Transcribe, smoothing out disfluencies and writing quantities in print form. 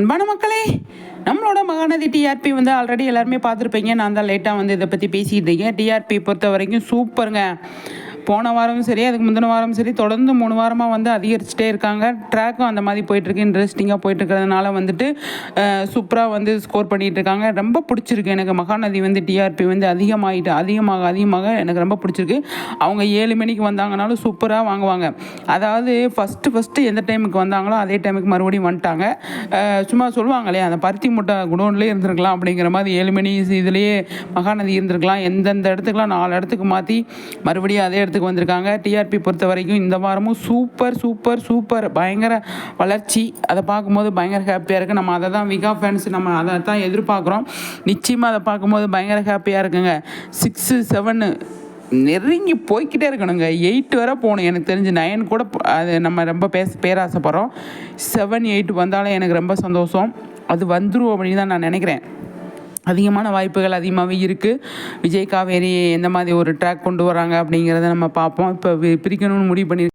அன்பான மக்களே, நம்மளோட மகாநதி டிஆர்பி வந்து ஆல்ரெடி எல்லாருமே பார்த்துருப்பீங்க. நான் தான் லேட்டாக வந்து இதை பற்றி பேசிகிட்டு இருக்கேன். டிஆர்பி பொறுத்த வரைக்கும் சூப்பருங்க. போன வாரமும் சரி, அதுக்கு முந்தின வாரமும் சரி, தொடர்ந்து 3 வாரமாக வந்து அதிகரிச்சுட்டே இருக்காங்க. ட்ராக்கும் அந்த மாதிரி போயிட்டுருக்கு, இன்ட்ரெஸ்டிங்காக போயிட்டுருக்கிறதுனால வந்துட்டு சூப்பராக வந்து ஸ்கோர் பண்ணிகிட்டு இருக்காங்க. ரொம்ப பிடிச்சிருக்கு எனக்கு மகாநதி வந்து டிஆர்பி வந்து அதிகமாக எனக்கு ரொம்ப பிடிச்சிருக்கு. அவங்க 7 மணிக்கு வந்தாங்கனாலும் சூப்பராக வாங்குவாங்க. அதாவது ஃபஸ்ட்டு எந்த டைமுக்கு வந்தாங்களோ அதே டைமுக்கு மறுபடியும் வந்துட்டாங்க. சும்மா சொல்லுவாங்க இல்லையா, அந்த பருத்தி மூட்டை குடோன்லேயே இருந்திருக்கலாம் அப்படிங்கிற மாதிரி 7 மணி இதுலேயே மகாநதி இருந்திருக்கலாம். எந்தெந்த இடத்துக்குலாம் 4 இடத்துக்கு மாற்றி மறுபடியும் அதே இடத்துக்கு வந்திருக்காங்க. டிஆர்பி பொறுத்த வரைக்கும் இந்த வாரமும் சூப்பர் பயங்கர வளர்ச்சி. அதை பார்க்கும்போது பயங்கர ஹாப்பியாக இருக்குது. நம்ம அதை தான் விகா ஃபேன்ஸ் நம்ம அதை தான் எதிர்பார்க்குறோம். நிச்சயமாக அதை பார்க்கும்போது பயங்கர ஹாப்பியாக இருக்குங்க. 6, 7 நெருங்கி போய்கிட்டே இருக்கணுங்க. 8 வரை போகணும். எனக்கு தெரிஞ்சு 9 கூட அது நம்ம ரொம்ப பேராசைப்படுறோம். 7, 8 வந்தாலே எனக்கு ரொம்ப சந்தோஷம். அது வந்துடும் அப்படின்னு தான் நான் நினைக்கிறேன். அதிகமான வாய்ப்புகள் அதிகமாகவே இருக்குது. விஜய் காவேரி எந்த மாதிரி ஒரு ட்ராக் கொண்டு வராங்க அப்படிங்கிறத நம்ம பார்ப்போம். இப்போ பிரிக்கணும்னு முடிவு பண்ணி